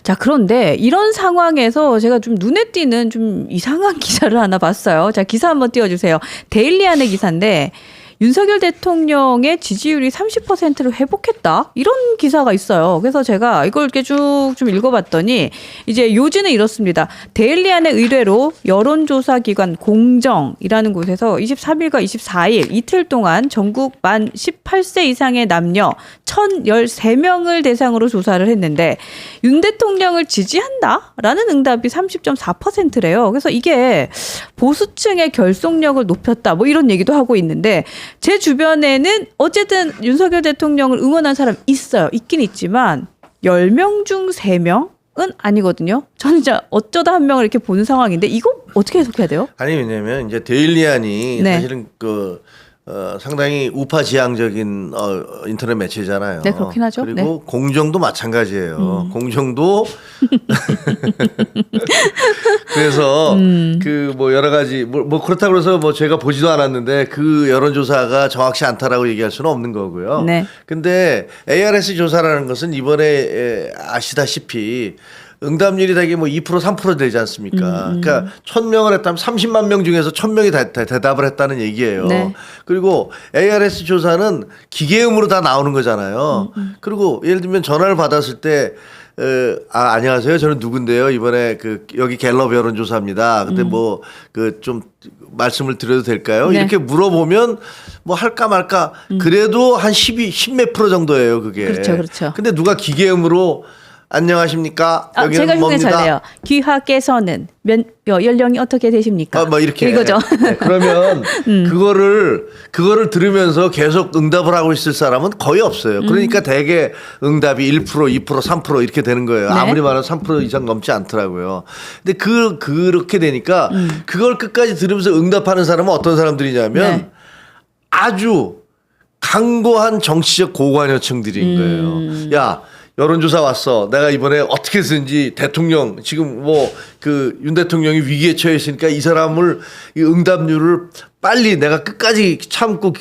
자, 그런데 이런 상황에서 제가 좀 눈에 띄는 좀 이상한 기사를 하나 봤어요. 자, 기사 한번 띄워주세요. 데일리안의 기사인데 윤석열 대통령의 지지율이 30%를 회복했다? 이런 기사가 있어요. 그래서 제가 이걸 이렇게 쭉 좀 읽어봤더니 이제 요지는 이렇습니다. 데일리안의 의뢰로 여론조사 기관 공정이라는 곳에서 23일과 24일 이틀 동안 전국 만 18세 이상의 남녀 1,013명을 대상으로 조사를 했는데 윤 대통령을 지지한다? 라는 응답이 30.4%래요. 그래서 이게 보수층의 결속력을 높였다. 뭐 이런 얘기도 하고 있는데 제 주변에는 어쨌든 윤석열 대통령을 응원한 사람 있어요. 있긴 있지만 10명 중 3명은 아니거든요. 저는 진짜 어쩌다 한 명을 이렇게 보는 상황인데 이거 어떻게 해석해야 돼요? 아니 왜냐면 이제 데일리안이 네. 사실은 상당히 우파 지향적인 인터넷 매체잖아요. 네, 그렇긴 하죠. 그리고 네. 공정도 마찬가지예요. 공정도 그래서 그 뭐 여러 가지 뭐 그렇다고 해서 뭐 제가 보지도 않았는데 그 여론조사가 정확치 않다라고 얘기할 수는 없는 거고요. 네. 근데 ARS 조사라는 것은 이번에 아시다시피 응답률이 되게 뭐 2% 3% 되지 않습니까? 그러니까 1,000명을 했다면 30만 명 중에서 1,000명이 대답을 했다는 얘기예요. 네. 그리고 ARS 조사는 기계음으로 다 나오는 거잖아요. 그리고 예를 들면 전화를 받았을 때 안녕하세요. 저는 누군데요. 이번에 여기 갤럽 여론조사입니다. 근데 뭐 좀 말씀을 드려도 될까요? 네. 이렇게 물어보면 뭐 할까 말까 그래도 한 10몇 프로 정도예요. 그게. 그렇죠, 그렇죠. 근데 누가 기계음으로 안녕하십니까? 여기는 제가 흉내 뭡니다. 잘 내요. 귀하께서는 연령이 어떻게 되십니까? 뭐 이렇게 이거죠. 네, 그러면 그거를 들으면서 계속 응답을 하고 있을 사람은 거의 없어요. 그러니까 대개 응답이 1%, 2%, 3% 이렇게 되는 거예요. 네. 아무리 말해도 3% 이상 넘지 않더라고요. 근데 그렇게 되니까 그걸 끝까지 들으면서 응답하는 사람은 어떤 사람들이냐면 네. 아주 강고한 정치적 고관여층들인 거예요. 야, 여론조사 왔어. 내가 이번에 어떻게 해서든지 대통령 지금 뭐 윤 대통령이 위기에 처해 있으니까 이 사람을 이 응답률을 빨리 내가 끝까지 참고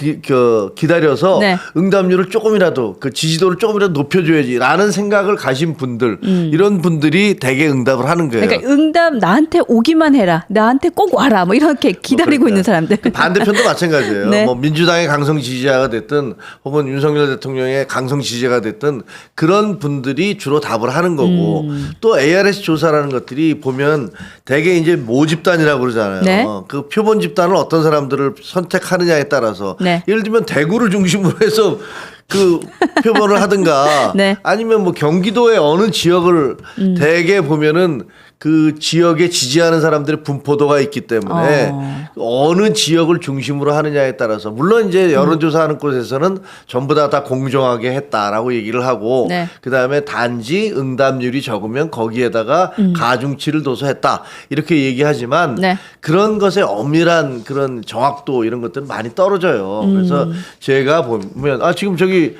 기다려서 네. 응답률을 조금이라도 지지도를 조금이라도 높여줘야지라는 생각을 가신 분들 이런 분들이 대개 응답을 하는 거예요. 그러니까 응답 나한테 오기만 해라. 나한테 꼭 와라. 뭐 이렇게 기다리고 있는 사람들. 그 반대편도 마찬가지예요. 네. 뭐 민주당의 강성 지지자가 됐든 혹은 윤석열 대통령의 강성 지지자가 됐든 그런 분들이 주로 답을 하는 거고 또 ARS 조사라는 것들이 보면 대개 이제 모집단이라고 그러잖아요. 네. 그 표본 집단을 어떤 사람들을 선택하느냐에 따라서 네. 예를 들면 대구를 중심으로 해서 표본을 하든가 네. 아니면 뭐 경기도의 어느 지역을 대개 보면은 그 지역에 지지하는 사람들의 분포도가 있기 때문에 어느 지역을 중심으로 하느냐에 따라서 물론 이제 여론조사하는 곳에서는 전부 다 공정하게 했다라고 얘기를 하고 네. 그다음에 단지 응답률이 적으면 거기에다가 가중치를 둬서 했다 이렇게 얘기하지만 네. 그런 것에 엄밀한 그런 정확도 이런 것들은 많이 떨어져요. 그래서 제가 보면 지금 저기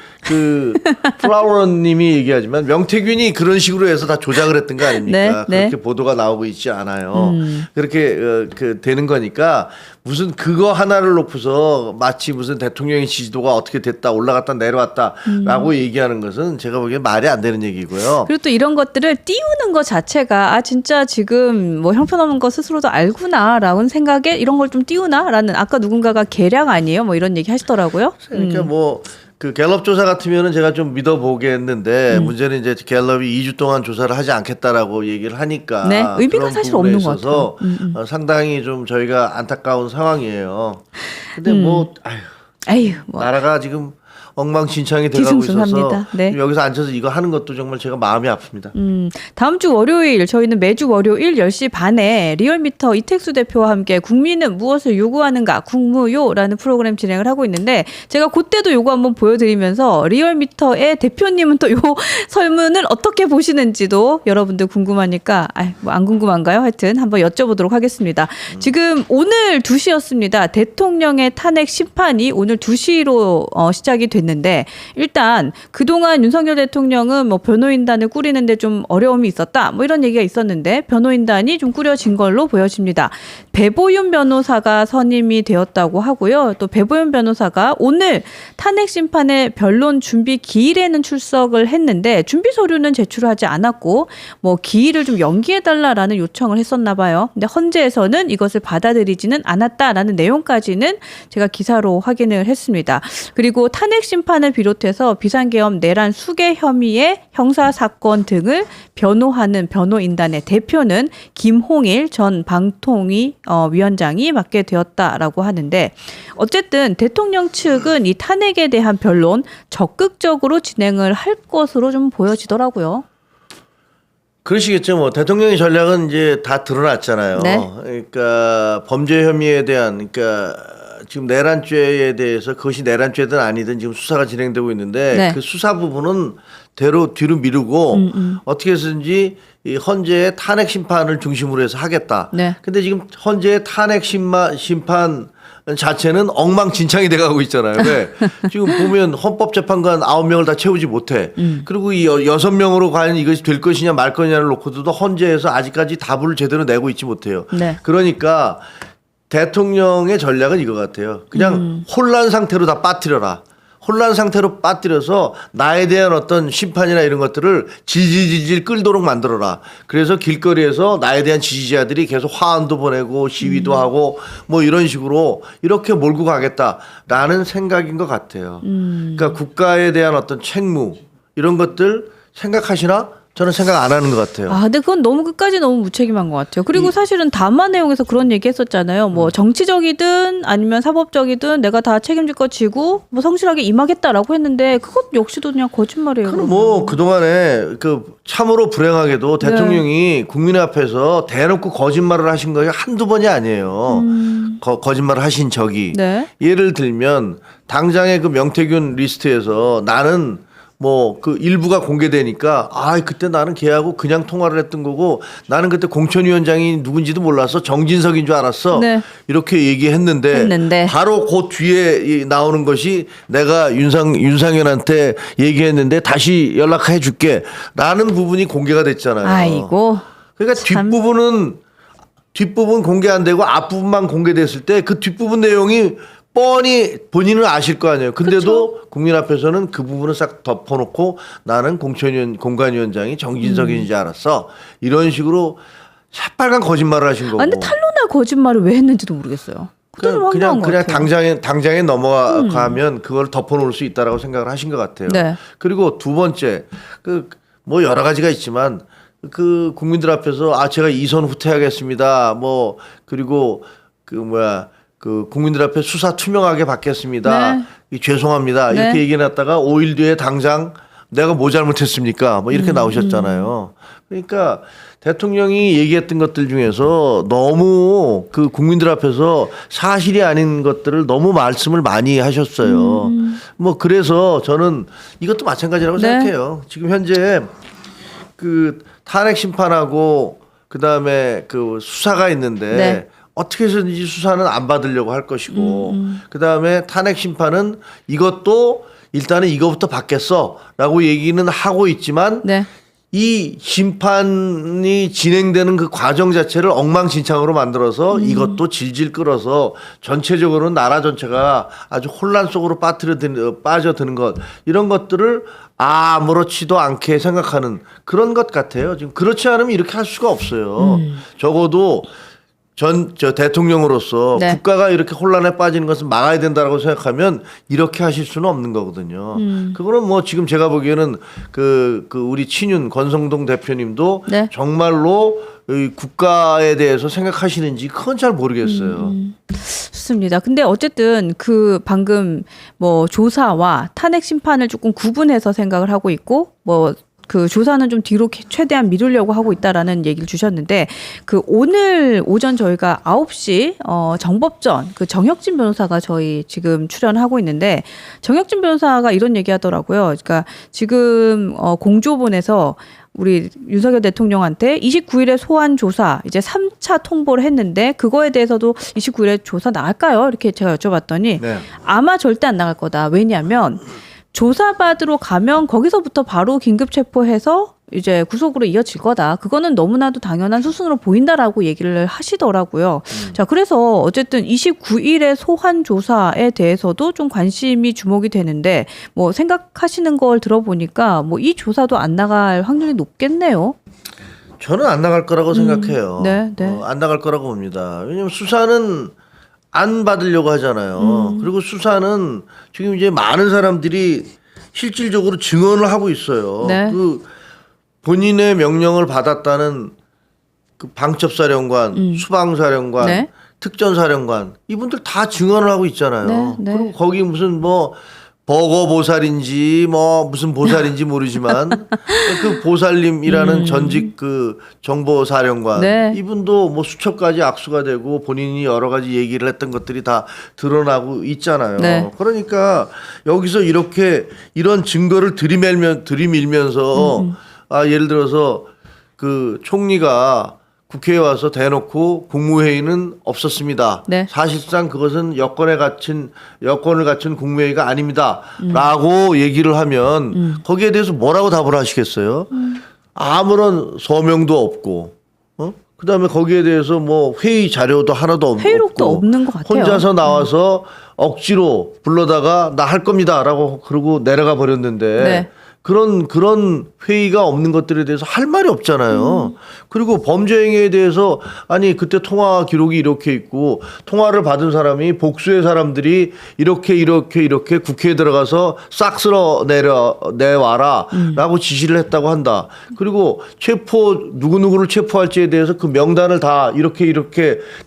플라워님이 얘기하지만 명태균이 그런 식으로 해서 다 조작을 했던 거 아닙니까? 네. 그렇게 보도가 나오고 있지 않아요. 그렇게 되는 거니까 무슨 그거 하나를 놓고서 마치 무슨 대통령의 지지도가 어떻게 됐다 올라갔다 내려왔다라고 얘기하는 것은 제가 보기엔 말이 안 되는 얘기고요. 그리고 또 이런 것들을 띄우는 것 자체가 진짜 지금 뭐 형편없는 거 스스로도 알구나라는 생각에 이런 걸 좀 띄우나라는 아까 누군가가 계량 아니에요? 뭐 이런 얘기 하시더라고요. 그러니까 뭐 갤럽 조사 같으면은 제가 좀 믿어보겠는데 문제는 이제 갤럽이 2주 동안 조사를 하지 않겠다라고 얘기를 하니까 네, 의미가 그런 사실 부분에 없는 것 있어서 상당히 좀 저희가 안타까운 상황이에요. 근데 뭐 에휴, 뭐. 나라가 지금 엉망진창이 돼가고 있어서 뒤숭숭합니다. 네. 여기서 앉아서 이거 하는 것도 정말 제가 마음이 아픕니다. 다음 주 월요일 저희는 매주 월요일 10시 반에 리얼미터 이택수 대표와 함께 국민은 무엇을 요구하는가 국무요라는 프로그램 진행을 하고 있는데 제가 그때도 요거 한번 보여드리면서 리얼미터의 대표님은 또 요 설문을 어떻게 보시는지도 여러분들 궁금하니까 뭐 안 궁금한가요? 하여튼 한번 여쭤보도록 하겠습니다. 지금 오늘 2시였습니다. 대통령의 탄핵 심판이 오늘 2시로 시작이 됐는데 됐는데 일단 그동안 윤석열 대통령은 뭐 변호인단을 꾸리는데 좀 어려움이 있었다. 뭐 이런 얘기가 있었는데 변호인단이 좀 꾸려진 걸로 보여집니다. 배보윤 변호사가 선임이 되었다고 하고요. 또 배보윤 변호사가 오늘 탄핵 심판의 변론 준비 기일에는 출석을 했는데 준비 서류는 제출하지 않았고 뭐 기일을 좀 연기해달라라는 요청을 했었나 봐요. 근데 헌재에서는 이것을 받아들이지는 않았다라는 내용까지는 제가 기사로 확인을 했습니다. 그리고 탄핵 심판을 비롯해서 비상계엄 내란 수개 혐의의 형사 사건 등을 변호하는 변호인단의 대표는 김홍일 전 방통위 위원장이 맡게 되었다라고 하는데 어쨌든 대통령 측은 이 탄핵에 대한 변론 적극적으로 진행을 할 것으로 좀 보여지더라고요. 그러시겠죠. 뭐 대통령의 전략은 이제 다 드러났잖아요. 네. 그러니까 범죄 혐의에 대한 그러니까 지금 내란죄에 대해서 그것이 내란죄든 아니든 지금 수사가 진행되고 있는데 네. 그 수사 부분은 뒤로 미루고 어떻게 해서든지 이 헌재의 탄핵 심판을 중심으로 해서 하겠다. 네. 근데 지금 헌재의 탄핵 심판 자체는 엉망진창이 돼가고 있잖아요. 왜? 지금 보면 헌법재판관 9명을 다 채우지 못해. 그리고 이 6명으로 과연 이것이 될 것이냐 말 거냐를 놓고도 헌재에서 아직까지 답을 제대로 내고 있지 못해요. 네. 그러니까 대통령의 전략은 이거 같아요. 그냥 혼란 상태로 다 빠뜨려라. 혼란 상태로 빠뜨려서 나에 대한 어떤 심판이나 이런 것들을 질질질질 끌도록 만들어라. 그래서 길거리에서 나에 대한 지지자들이 계속 화환도 보내고 시위도 하고 뭐 이런 식으로 이렇게 몰고 가겠다라는 생각인 것 같아요. 그러니까 국가에 대한 어떤 책무 이런 것들 생각하시나? 저는 생각 안 하는 것 같아요. 아, 근데 그건 너무 끝까지 너무 무책임한 것 같아요. 그리고 사실은 담화 내용에서 그런 얘기 했었잖아요. 뭐 정치적이든 아니면 사법적이든 내가 다 책임질 거 지고 뭐 성실하게 임하겠다라고 했는데 그것 역시도 그냥 거짓말이에요. 그럼 뭐 그동안에 그 참으로 불행하게도 대통령이 국민 앞에서 대놓고 거짓말을 하신 것이 한두 번이 아니에요. 거짓말을 하신 적이. 네. 예를 들면 당장의 그 명태균 리스트에서 나는 뭐 그 일부가 공개되니까 그때 나는 걔하고 그냥 통화를 했던 거고 나는 그때 공천위원장이 누군지도 몰라서 정진석인 줄 알았어. 네. 이렇게 얘기했는데 바로 그 뒤에 나오는 것이 내가 윤상현한테 얘기했는데 다시 연락해 줄게 라는 부분이 공개가 됐잖아요. 아이고. 그러니까 참. 뒷부분 공개 안 되고 앞부분만 공개됐을 때 그 뒷부분 내용이 뻔히 본인은 아실 거 아니에요. 근데도 그쵸? 국민 앞에서는 그 부분을 싹 덮어놓고 나는 공관위원장이 정진석인지 알았어. 이런 식으로 새빨간 거짓말을 하신 거고. 근데 탄로날 거짓말을 왜 했는지도 모르겠어요. 그냥 당장에 넘어가면 그걸 덮어놓을 수 있다라고 생각을 하신 것 같아요. 네. 그리고 두 번째 뭐 여러 가지가 있지만 그 국민들 앞에서 제가 이선 후퇴하겠습니다. 뭐 그리고 그 국민들 앞에 수사 투명하게 받겠습니다. 네. 죄송합니다. 네. 이렇게 얘기해놨다가 5일 뒤에 당장 내가 뭐 잘못했습니까? 뭐 이렇게 나오셨잖아요. 그러니까 대통령이 얘기했던 것들 중에서 너무 그 국민들 앞에서 사실이 아닌 것들을 너무 말씀을 많이 하셨어요. 뭐 그래서 저는 이것도 마찬가지라고 생각해요. 지금 현재 그 탄핵 심판하고 그다음에 그 수사가 있는데 어떻게 해서든지 수사는 안 받으려고 할 것이고 그다음에 탄핵 심판은 이것도 일단은 이거부터 받겠어라고 얘기는 하고 있지만 이 심판이 진행되는 그 과정 자체를 엉망진창으로 만들어서 이것도 질질 끌어서 전체적으로는 나라 전체가 아주 혼란 속으로 빠져드는 것 이런 것들을 아무렇지도 않게 생각하는 그런 것 같아요. 지금 그렇지 않으면 이렇게 할 수가 없어요. 적어도 저 대통령으로서 국가가 이렇게 혼란에 빠지는 것을 막아야 된다라고 생각하면 이렇게 하실 수는 없는 거거든요. 그거는 뭐 지금 제가 보기에는 그 우리 친윤 권성동 대표님도 정말로 이 국가에 대해서 생각하시는지 그건 잘 모르겠어요. 좋습니다. 근데 어쨌든 그 방금 뭐 조사와 탄핵 심판을 조금 구분해서 생각을 하고 있고 그 조사는 좀 뒤로 최대한 미루려고 하고 있다라는 얘기를 주셨는데 그 오늘 오전 저희가 9시 정법전 그 정혁진 변호사가 저희 지금 출연하고 있는데 정혁진 변호사가 이런 얘기 하더라고요. 그러니까 지금 공조본에서 우리 윤석열 대통령한테 29일에 소환 조사 이제 3차 통보를 했는데 그거에 대해서도 29일에 조사 나갈까요? 이렇게 제가 여쭤봤더니 아마 절대 안 나갈 거다. 왜냐하면 조사받으러 가면 거기서부터 바로 긴급 체포해서 이제 구속으로 이어질 거다. 그거는 너무나도 당연한 수순으로 보인다라고 얘기를 하시더라고요. 자, 그래서 어쨌든 29일의 소환 조사에 대해서도 좀 관심이 주목이 되는데 뭐 생각하시는 걸 들어보니까 뭐 이 조사도 안 나갈 확률이 높겠네요. 저는 안 나갈 거라고 생각해요. 네, 네. 안 나갈 거라고 봅니다. 왜냐하면 수사는 안 받으려고 하잖아요. 그리고 수사는 지금 이제 많은 사람들이 실질적으로 증언을 하고 있어요. 네. 그 본인의 명령을 받았다는 그 방첩사령관, 수방사령관, 네. 특전사령관 이분들 다 증언을 하고 있잖아요. 네, 네. 그리고 거기 무슨 뭐 버거 보살인지 뭐 무슨 보살인지 모르지만 그 보살님이라는 전직 그 정보사령관 네. 이분도 뭐 수첩 가지 악수가 되고 본인이 여러 가지 얘기를 했던 것들이 다 드러나고 있잖아요. 네. 그러니까 여기서 이렇게 이런 증거를 들이밀면서 아 예를 들어서 그 총리가 국회에 와서 대놓고 국무회의는 없었습니다. 네. 사실상 그것은 여건을 갖춘 국무회의가 아닙니다.라고 얘기를 하면 거기에 대해서 뭐라고 답을 하시겠어요? 아무런 서명도 없고, 그다음에 거기에 대해서 뭐 회의 자료도 하나도 없고, 회의록도 없는 것 같아요. 혼자서 나와서 억지로 불러다가 나 할 겁니다라고 그러고 내려가 버렸는데. 네. 그런 회의가 없는 것들에 대해서 할 말이 없잖아요. 그리고 범죄 행위에 대해서 아니 그때 통화 기록이 이렇게 있고 통화를 받은 사람이 복수의 사람들이 이렇게 국회에 들어가서 싹 쓸어 내와라라고 지시를 했다고 한다. 그리고 누구누구를 체포할지에 대해서 그 명단을 다 이렇게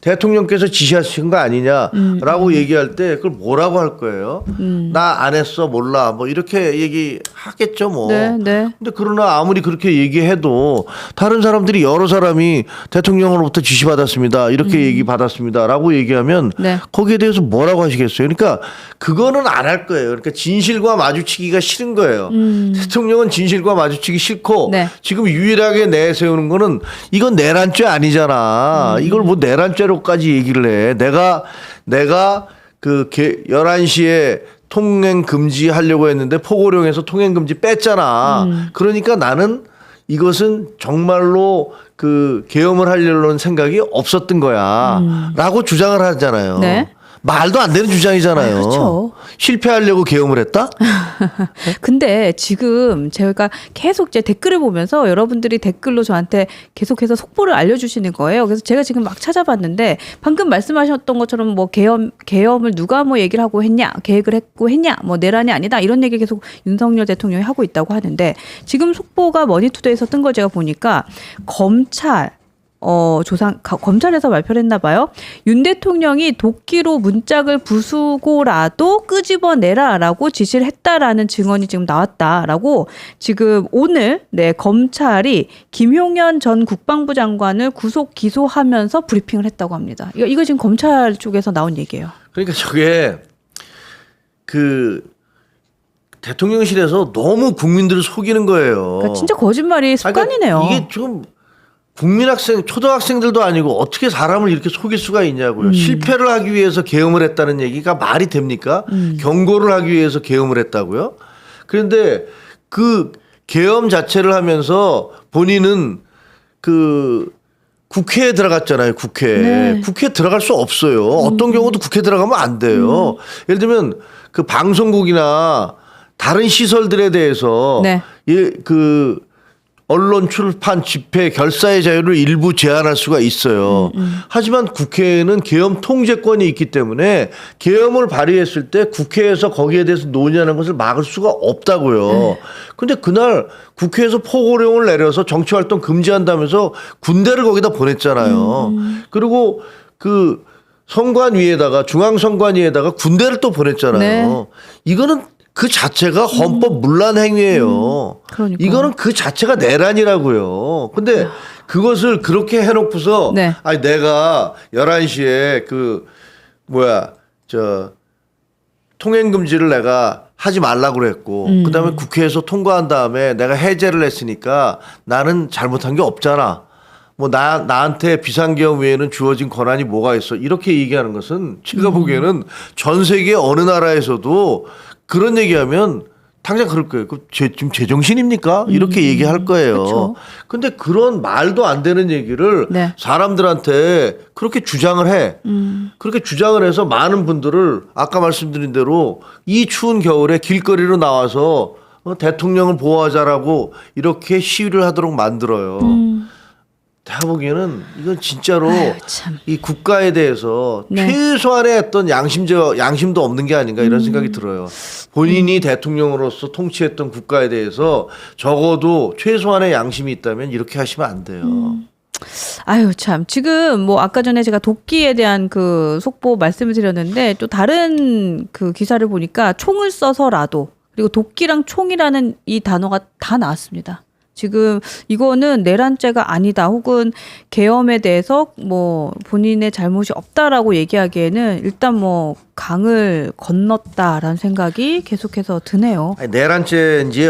대통령께서 지시하신 거 아니냐라고 얘기할 때 그걸 뭐라고 할 거예요? 나 안 했어 몰라 뭐 이렇게 얘기하겠죠. 뭐. 네, 네. 근데 그러나 아무리 그렇게 얘기해도 다른 사람들이 여러 사람이 대통령으로부터 지시받았습니다. 이렇게 얘기 받았습니다라고 얘기하면 네. 거기에 대해서 뭐라고 하시겠어요? 그러니까 그거는 안 할 거예요. 그러니까 진실과 마주치기가 싫은 거예요. 대통령은 진실과 마주치기 싫고 네. 지금 유일하게 내세우는 거는 이건 내란죄 아니잖아. 이걸 뭐 내란죄로까지 얘기를 해. 내가 그 11시에 통행 금지하려고 했는데 포고령에서 통행 금지 뺐잖아. 그러니까 나는 이것은 정말로 그 계엄을 하려는 생각이 없었던 거야. 라고 주장을 하잖아요. 네. 말도 안 되는 주장이잖아요. 아, 그렇죠. 실패하려고 계엄을 했다? 근데 지금 제가 계속 이제 댓글을 보면서 여러분들이 댓글로 저한테 계속해서 속보를 알려주시는 거예요. 그래서 제가 지금 막 찾아봤는데 방금 말씀하셨던 것처럼 뭐 계엄을 누가 뭐 얘기를 하고 했냐, 계획을 했고 했냐, 뭐 내란이 아니다 이런 얘기 계속 윤석열 대통령이 하고 있다고 하는데 지금 속보가 머니투데이에서 뜬 걸 제가 보니까 검찰에서 발표를 했나 봐요. 윤 대통령이 도끼로 문짝을 부수고라도 끄집어내라라고 지시를 했다라는 증언이 지금 나왔다라고 지금 오늘 검찰이 김용현 전 국방부 장관을 구속 기소하면서 브리핑을 했다고 합니다. 이거 지금 검찰 쪽에서 나온 얘기예요. 그러니까 저게 그 대통령실에서 너무 국민들을 속이는 거예요. 그러니까 진짜 거짓말이 습관이네요. 그러니까 이게 지금 초등학생들도 아니고 어떻게 사람을 이렇게 속일 수가 있냐고요. 실패를 하기 위해서 계엄을 했다는 얘기가 말이 됩니까? 경고를 하기 위해서 계엄을 했다고요? 그런데 그 계엄 자체를 하면서 본인은 그 국회에 들어갔잖아요. 국회에. 네. 국회에 들어갈 수 없어요. 어떤 경우도 국회에 들어가면 안 돼요. 예를 들면 그 방송국이나 다른 시설들에 대해서 네. 그 언론 출판 집회 결사의 자유를 일부 제한할 수가 있어요. 하지만 국회에는 계엄 통제권이 있기 때문에 계엄을 발의했을 때 국회에서 거기에 대해서 논의하는 것을 막을 수가 없다고요. 근데 그날 국회에서 포고령을 내려서 정치활동 금지한다면서 군대를 거기다 보냈잖아요. 그리고 그 선관위에다가 중앙선관위에다가 군대를 또 보냈잖아요. 네. 이거는 그 자체가 헌법 문란 행위예요. 그러니까. 이거는 그 자체가 내란이라고요. 근데 그것을 그렇게 해놓고서 네. 아니 내가 11시에 통행 금지를 내가 하지 말라고 그랬고 그다음에 국회에서 통과한 다음에 내가 해제를 했으니까 나는 잘못한 게 없잖아. 뭐 나한테 비상계엄 외에는 주어진 권한이 뭐가 있어. 이렇게 얘기하는 것은 제가 보기에는 전 세계 어느 나라에서도 그런 얘기하면 당장 그럴 거예요. 지금 제정신입니까? 이렇게 얘기할 거예요. 그쵸. 근데 그런 말도 안 되는 얘기를 네. 사람들한테 그렇게 주장을 해. 그렇게 주장을 해서 많은 분들을 아까 말씀드린 대로 이 추운 겨울에 길거리로 나와서 대통령을 보호하자라고 이렇게 시위를 하도록 만들어요. 제가 보기에는 이건 진짜로 아유, 참. 이 국가에 대해서 네. 최소한의 어떤 양심도 없는 게 아닌가 이런 생각이 들어요. 본인이 대통령으로서 통치했던 국가에 대해서 적어도 최소한의 양심이 있다면 이렇게 하시면 안 돼요. 아유, 참. 지금 뭐 아까 전에 제가 도끼에 대한 그 속보 말씀을 드렸는데 또 다른 그 기사를 보니까 총을 써서라도 그리고 도끼랑 총이라는 이 단어가 다 나왔습니다. 지금 이거는 내란죄가 아니다 혹은 계엄에 대해서 뭐 본인의 잘못이 없다라고 얘기하기에는 일단 뭐 강을 건넜다라는 생각이 계속해서 드네요. 아니, 내란죄인지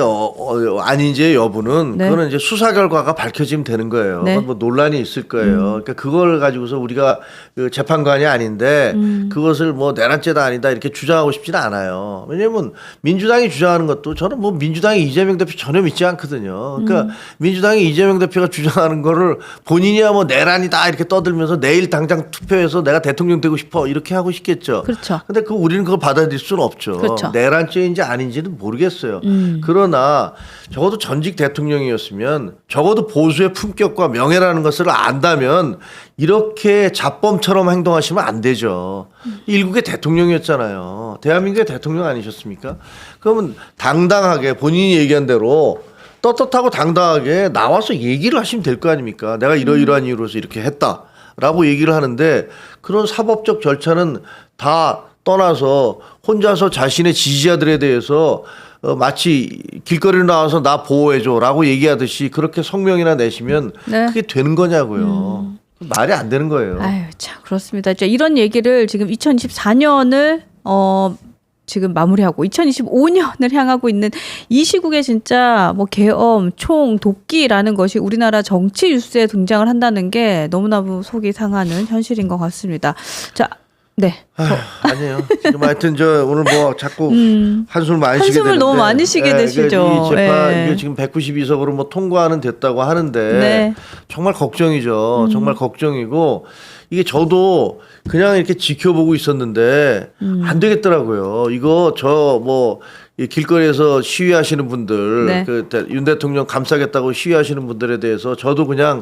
아닌지의 여부는 네. 그거는 이제 수사 결과가 밝혀지면 되는 거예요. 네. 뭐 논란이 있을 거예요. 그러니까 그걸 가지고서 우리가 그 재판관이 아닌데 그것을 뭐 내란죄다 아니다 이렇게 주장하고 싶지는 않아요. 왜냐하면 민주당이 주장하는 것도 저는 뭐 민주당이 이재명 대표 전혀 믿지 않거든요. 그러니까 민주당이 이재명 대표가 주장하는 거를 본인이야 뭐 내란이다 이렇게 떠들면서 내일 당장 투표해서 내가 대통령 되고 싶어 이렇게 하고 싶겠죠. 그렇죠. 근데 우리는 그거 받아들일 수는 없죠. 그렇죠. 내란죄인지 아닌지는 모르겠어요. 그러나 적어도 전직 대통령이었으면 적어도 보수의 품격과 명예라는 것을 안다면 이렇게 잡범처럼 행동하시면 안 되죠. 일국의 대통령이었잖아요. 대한민국의 대통령 아니셨습니까? 그러면 당당하게 본인이 얘기한 대로 떳떳하고 당당하게 나와서 얘기를 하시면 될 거 아닙니까? 내가 이러이러한 이유로서 이렇게 했다라고 얘기를 하는데 그런 사법적 절차는 다 떠나서 혼자서 자신의 지지자들에 대해서 마치 길거리로 나와서 나 보호해줘라고 얘기하듯이 그렇게 성명이나 내시면 네. 그게 되는 거냐고요. 말이 안 되는 거예요. 아유, 참 그렇습니다. 이제 이런 얘기를 지금 2024년을 지금 마무리하고 2025년을 향하고 있는 이 시국에 진짜 뭐 계엄, 총, 도끼라는 것이 우리나라 정치 뉴스에 등장을 한다는 게 너무나도 속이 상하는 현실인 것 같습니다. 자, 네. 아니에요. 지금 하여튼 저 오늘 뭐 자꾸 한숨을 많이 쉬게 되는데 한숨을 너무 많이 쉬게 되시죠. 이 재판 예. 이게 지금 192석으로 뭐 통과는 됐다고 하는데 네. 정말 걱정이죠. 정말 걱정이고 이게 저도 그냥 이렇게 지켜보고 있었는데 안 되겠더라고요. 이거 저 뭐 길거리에서 시위하시는 분들, 네. 윤 대통령 감싸겠다고 시위하시는 분들에 대해서 저도 그냥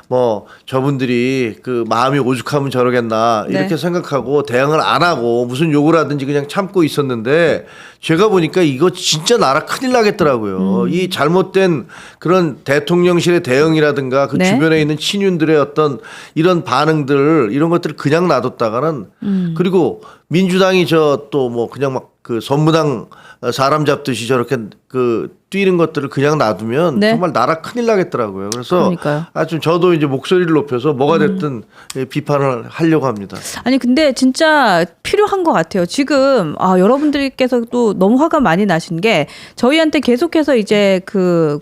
뭐 저분들이 그 마음이 오죽하면 저러겠나 네. 이렇게 생각하고 대응을 안 하고 무슨 욕을 하든지 그냥 참고 있었는데 제가 보니까 이거 진짜 나라 큰일 나겠더라고요. 이 잘못된 그런 대통령실의 대응이라든가 그 네. 주변에 있는 친윤들의 어떤 이런 반응들 이런 것들을 그냥 놔뒀다가는 그리고 민주당이 저 또 뭐 그냥 막 그 선무당 사람 잡듯이 저렇게 그 뛰는 것들을 그냥 놔두면 네. 정말 나라 큰일 나겠더라고요. 그래서 그러니까요. 아주 저도 이제 목소리를 높여서 뭐가 됐든 비판을 하려고 합니다. 아니 근데 진짜 필요한 것 같아요. 지금 여러분들께서도 너무 화가 많이 나신 게 저희한테 계속해서 이제 그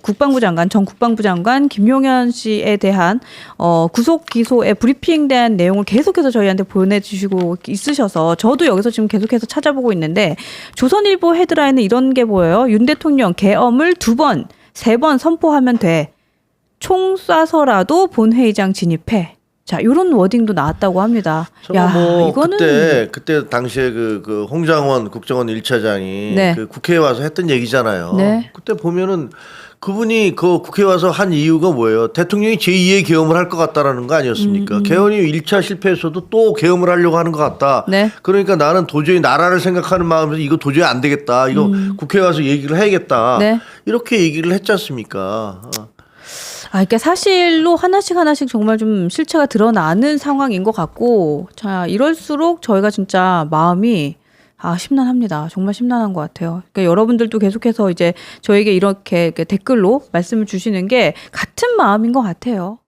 전 국방부 장관 김용현 씨에 대한 구속 기소의 브리핑에 대한 내용을 계속해서 저희한테 보내주시고 있으셔서 저도 여기서 지금 계속해서 찾아보고 있는데 조선일보 헤드라인은 이런 게 보여요. 윤 대통령 계엄을 2번, 3번 선포하면 돼. 총 쏴서라도 본회의장 진입해. 자, 이런 워딩도 나왔다고 합니다. 정말 뭐 이거는 그때 당시에 그 홍장원 국정원 1차장이 네. 그 국회에 와서 했던 얘기잖아요. 네. 그때 보면은 그분이 그 국회에 와서 한 이유가 뭐예요? 대통령이 제2의 계엄을 할 것 같다라는 거 아니었습니까? 계엄이 1차 실패했어도 또 계엄을 하려고 하는 것 같다. 네. 그러니까 나는 도저히 나라를 생각하는 마음에서 이거 도저히 안 되겠다. 이거 국회에 와서 얘기를 해야겠다. 네. 이렇게 얘기를 했지 않습니까? 그러니까 사실로 하나씩 정말 좀 실체가 드러나는 상황인 것 같고, 자, 이럴수록 저희가 진짜 마음이 심란합니다. 정말 심란한 것 같아요. 그러니까 여러분들도 계속해서 이제 저에게 이렇게 댓글로 말씀을 주시는 게 같은 마음인 것 같아요.